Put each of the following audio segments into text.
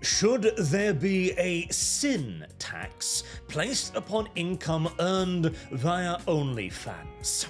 Should there be a sin tax placed upon income earned via OnlyFans?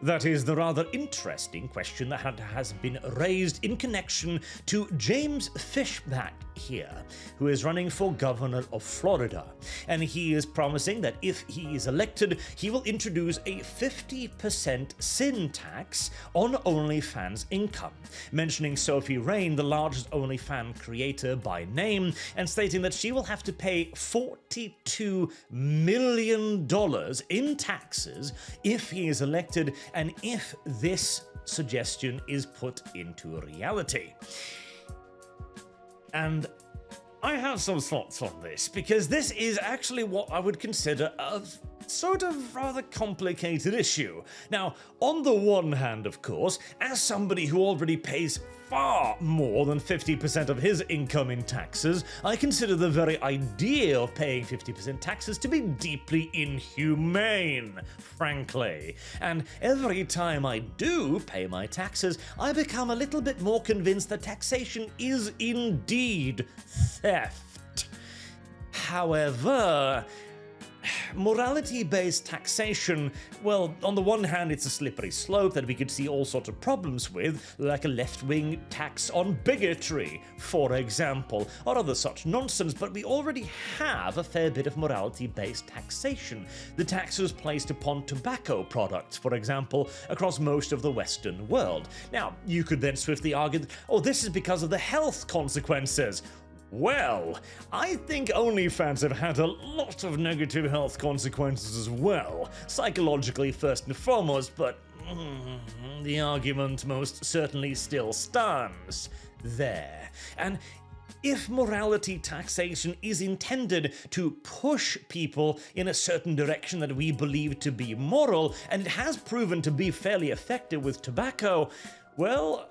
That is the rather interesting question that has been raised in connection to James Fishback here, who is running for governor of Florida. And he is promising that if he is elected, he will introduce a 50% sin tax on OnlyFans income, mentioning Sophie Raine, the largest OnlyFans creator by name, and stating that she will have to pay $42 million in taxes if he is elected and if this suggestion is put into reality. And I have some thoughts on this, because this is actually what I would consider a sort of rather complicated issue. Now, on the one hand, of course, as somebody who already pays far more than 50% of his income in taxes, I consider the very idea of paying 50% taxes to be deeply inhumane, frankly. And every time I do pay my taxes, I become a little bit more convinced that taxation is indeed theft. However, morality-based taxation, well, on the one hand, it's a slippery slope that we could see all sorts of problems with, like a left-wing tax on bigotry, for example, or other such nonsense, but we already have a fair bit of morality-based taxation. The tax was placed upon tobacco products, for example, across most of the Western world. Now, you could then swiftly argue that, oh, this is because of the health consequences. Well, I think OnlyFans have had a lot of negative health consequences as well, psychologically first and foremost, but the argument most certainly still stands there. And if morality taxation is intended to push people in a certain direction that we believe to be moral, and it has proven to be fairly effective with tobacco, well,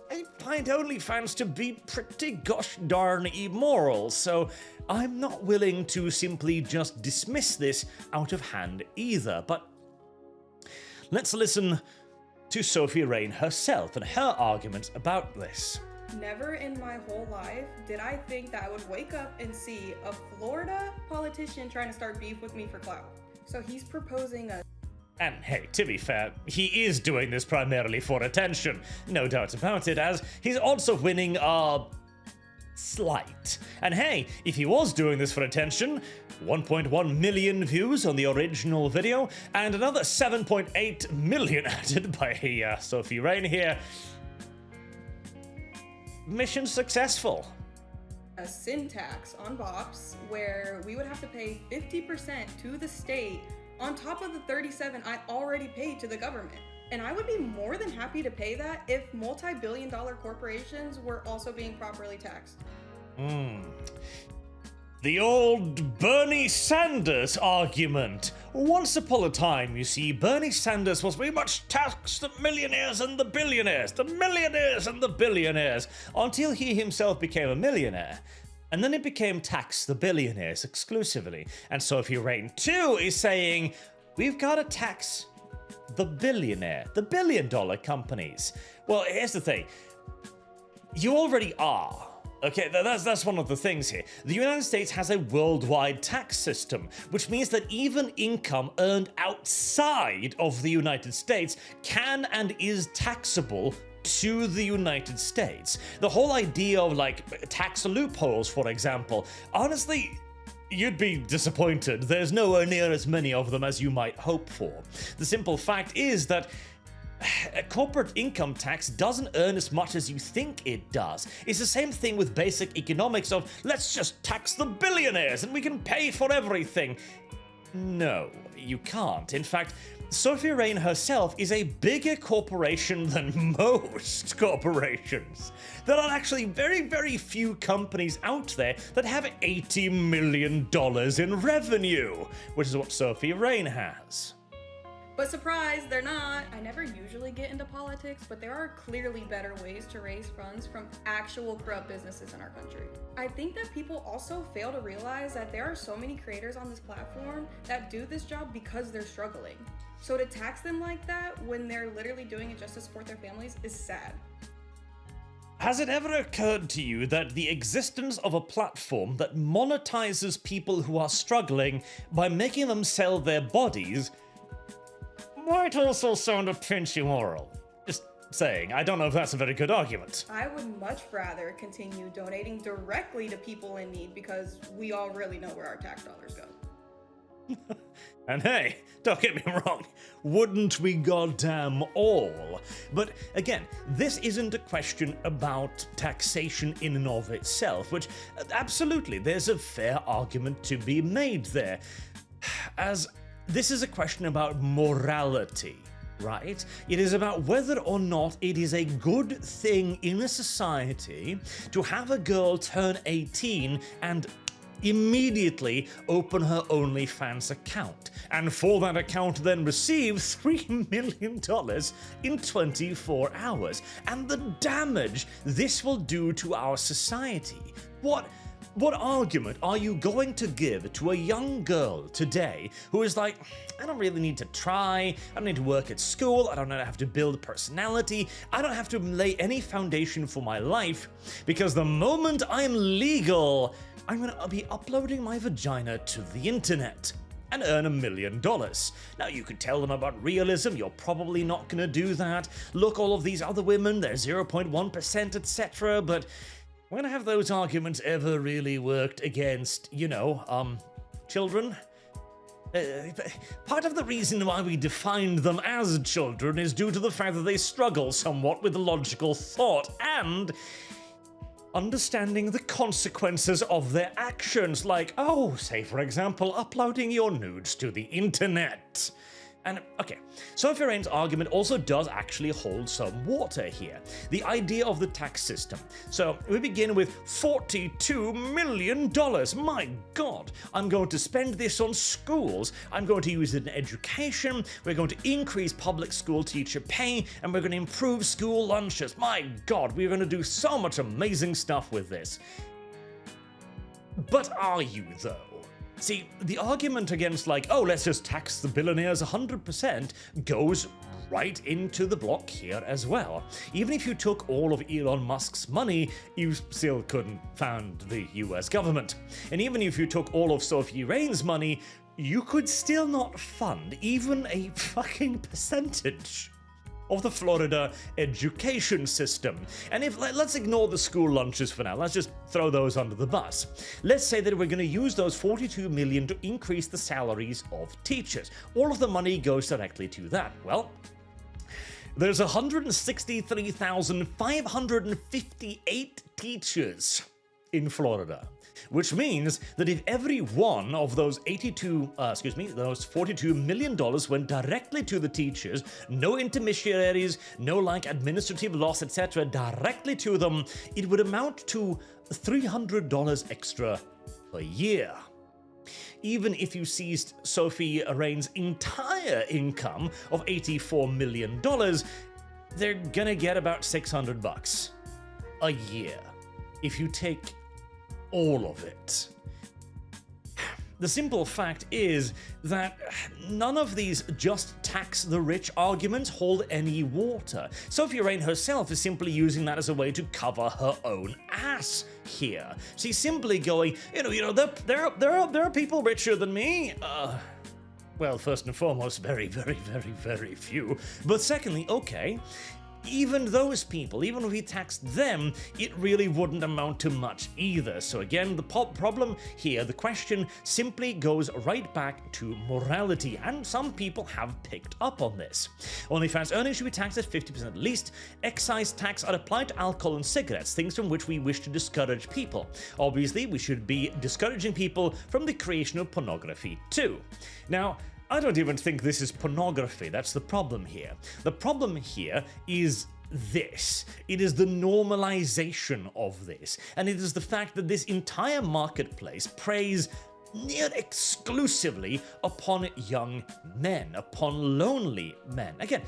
I find OnlyFans to be pretty gosh darn immoral, so I'm not willing to simply just dismiss this out of hand either. But let's listen to Sophie Raine herself and her arguments about this. Never in my whole life did I think that I would wake up and see a Florida politician trying to start beef with me for clout. So he's proposing a... And hey, to be fair, he is doing this primarily for attention, no doubt about it, as his odds of winning are slight. And hey, if he was doing this for attention, 1.1 million views on the original video, and another 7.8 million added by Sophie Raine here. Mission successful. A sin tax on bops where we would have to pay 50% to the state on top of the 37 I already paid to the government. And I would be more than happy to pay that if multi-billion-dollar corporations were also being properly taxed. The old Bernie Sanders argument. Once upon a time, you see, Bernie Sanders was very much tax the millionaires and the billionaires, the millionaires and the billionaires, until he himself became a millionaire. And then it became tax the billionaires exclusively. And Sophie Raine, too, is saying, we've got to tax the billionaire, the billion-dollar companies. Well, here's the thing. You already are. Okay, that's one of the things here. The United States has a worldwide tax system, which means that even income earned outside of the United States can and is taxable to the United States. The whole idea of, like, tax loopholes, for example, honestly, you'd be disappointed. There's nowhere near as many of them as you might hope for. The simple fact is that a corporate income tax doesn't earn as much as you think it does. It's the same thing with basic economics of, let's just tax the billionaires and we can pay for everything. No, you can't. In fact, Sophie Raine herself is a bigger corporation than most corporations. There are actually very, very few companies out there that have $80 million in revenue, which is what Sophie Raine has. But surprise, they're not. I never usually get into politics, but there are clearly better ways to raise funds from actual corrupt businesses in our country. I think that people also fail to realize that there are so many creators on this platform that do this job because they're struggling. So to tax them like that when they're literally doing it just to support their families is sad. Has it ever occurred to you that the existence of a platform that monetizes people who are struggling by making them sell their bodies might also sound a pinch immoral? Just saying, I don't know if that's a very good argument. I would much rather continue donating directly to people in need because we all really know where our tax dollars go. And hey, don't get me wrong, wouldn't we goddamn all? But again, this isn't a question about taxation in and of itself, which absolutely there's a fair argument to be made there, as this is a question about morality. Right? It is about whether or not it is a good thing in a society to have a girl turn 18 and immediately open her OnlyFans account, and for that account then receive $3 million in 24 hours, and the damage this will do to our society. What argument are you going to give to a young girl today who is like, I don't really need to try, I don't need to work at school, I don't have to build personality, I don't have to lay any foundation for my life, because the moment I'm legal, I'm gonna be uploading my vagina to the internet and earn $1 million. Now you could tell them about realism, you're probably not gonna do that. Look, all of these other women, they're 0.1%, etc., but when have those arguments ever really worked against, children? Part of the reason why we defined them as children is due to the fact that they struggle somewhat with logical thought and understanding the consequences of their actions, like, say for example, uploading your nudes to the internet. And, okay, Sophie Raine's argument also does actually hold some water here. The idea of the tax system. So, we begin with $42 million. My God! I'm going to spend this on schools. I'm going to use it in education. We're going to increase public school teacher pay, and we're going to improve school lunches. My God, we're going to do so much amazing stuff with this. But are you, though? See, the argument against let's just tax the billionaires 100% goes right into the block here as well. Even if you took all of Elon Musk's money, you still couldn't fund the US government. And even if you took all of Sophie Raine's money, you could still not fund even a fucking percentage of the Florida education system. And let's ignore the school lunches for now, let's just throw those under the bus. Let's say that we're gonna use those $42 million to increase the salaries of teachers. All of the money goes directly to that. Well, there's 163,558 teachers in Florida, which means that if every one of those those $42 million went directly to the teachers, no intermediaries, no administrative loss, etc., directly to them, it would amount to $300 extra per year. Even if you seized Sophie Raine's entire income of $84 million, they're gonna get about $600 a year if you take all of it. The simple fact is that none of these just tax the rich arguments hold any water. Sophie Raine herself is simply using that as a way to cover her own ass here. She's simply going, there are people richer than me. Well, first and foremost, very, very, very, very few. But secondly, okay, even those people, even if we taxed them, it really wouldn't amount to much either. So again, the problem here, the question simply goes right back to morality, and some people have picked up on this. OnlyFans earnings should be taxed at 50% at least. Excise tax are applied to alcohol and cigarettes, things from which we wish to discourage people. Obviously, we should be discouraging people from the creation of pornography too. Now, I don't even think this is pornography, that's the problem here. The problem here is this. It is the normalization of this, and it is the fact that this entire marketplace preys near exclusively upon young men, upon lonely men. Again,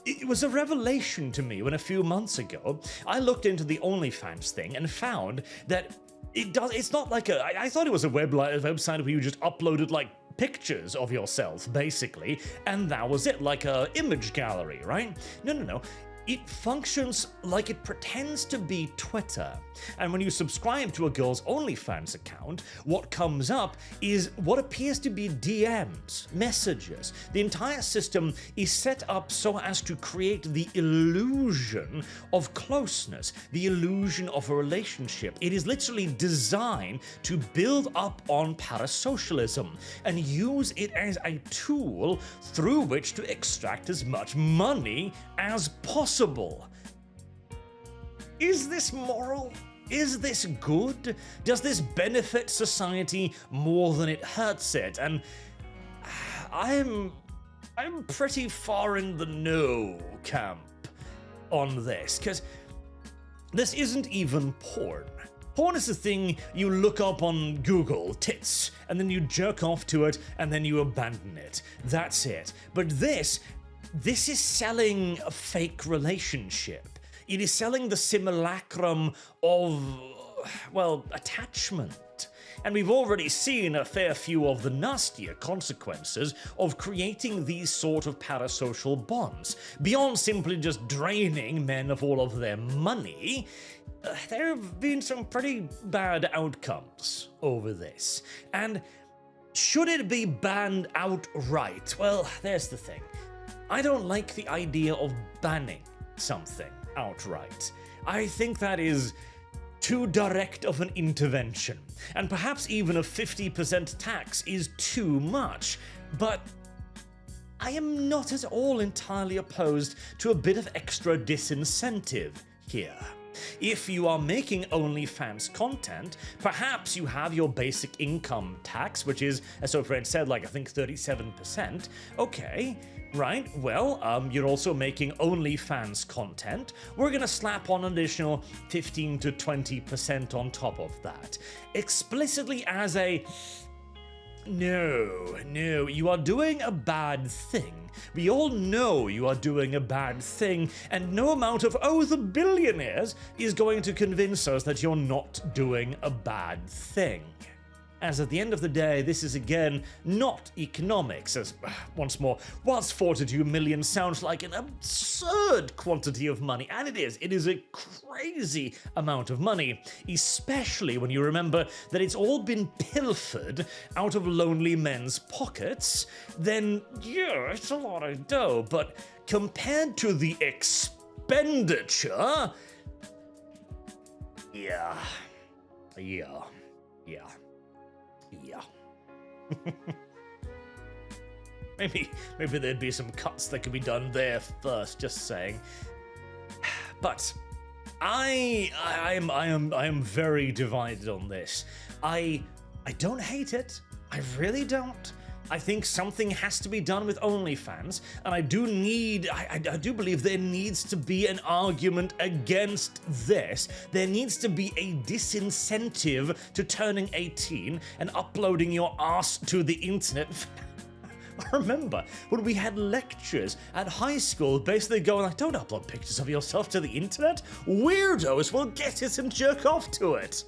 it was a revelation to me when a few months ago I looked into the OnlyFans thing and found that it's not like I thought it was a website where you just uploaded pictures of yourself, basically, and that was it, like a image gallery, right? No. It functions like it pretends to be Twitter. And when you subscribe to a girl's OnlyFans account, what comes up is what appears to be DMs, messages. The entire system is set up so as to create the illusion of closeness, the illusion of a relationship. It is literally designed to build up on parasocialism and use it as a tool through which to extract as much money as possible. Is this moral? Is this good? Does this benefit society more than it hurts it? And I'm pretty far in the no camp on this, because this isn't even porn. Porn is the thing you look up on Google, tits, and then you jerk off to it, and then you abandon it. That's it. But this is selling a fake relationship. It is selling the simulacrum of, well, attachment. And we've already seen a fair few of the nastier consequences of creating these sort of parasocial bonds. Beyond simply just draining men of all of their money, there have been some pretty bad outcomes over this. And should it be banned outright? Well, there's the thing. I don't like the idea of banning something outright. I think that is too direct of an intervention, and perhaps even a 50% tax is too much, but I am not at all entirely opposed to a bit of extra disincentive here. If you are making OnlyFans content, perhaps you have your basic income tax, which is, as Sophie Raine said, like I think 37%. Okay, right, well, you're also making OnlyFans content. We're gonna slap on an additional 15 to 20% on top of that. Explicitly as a, no, you are doing a bad thing. We all know you are doing a bad thing, and no amount of, oh, the billionaires is going to convince us that you're not doing a bad thing. As at the end of the day, this is again not economics, as, once more, whilst 42 million sounds like an absurd quantity of money, and it is a crazy amount of money, especially when you remember that it's all been pilfered out of lonely men's pockets, then yeah, it's a lot of dough, but compared to the expenditure, yeah. Maybe there'd be some cuts that could be done there first, just saying. But I am very divided on this. I don't hate it. I really don't. I think something has to be done with OnlyFans, and I do believe there needs to be an argument against this. There needs to be a disincentive to turning 18 and uploading your ass to the internet. I remember when we had lectures at high school basically going like, don't upload pictures of yourself to the internet. Weirdos will get it and jerk off to it.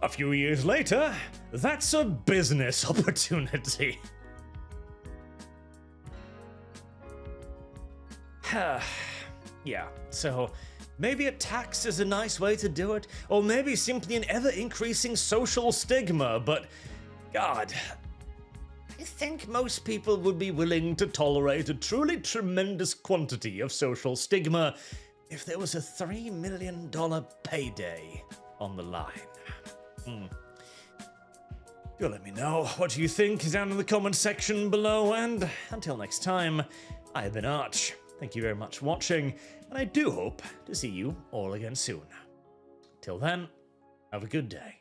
A few years later, that's a business opportunity. Yeah, so maybe a tax is a nice way to do it, or maybe simply an ever-increasing social stigma, but God, I think most people would be willing to tolerate a truly tremendous quantity of social stigma if there was a $3 million payday on the line. Do let me know what you think down in the comment section below, and until next time, I have been Arch. Thank you very much for watching, and I do hope to see you all again soon. Till then, have a good day.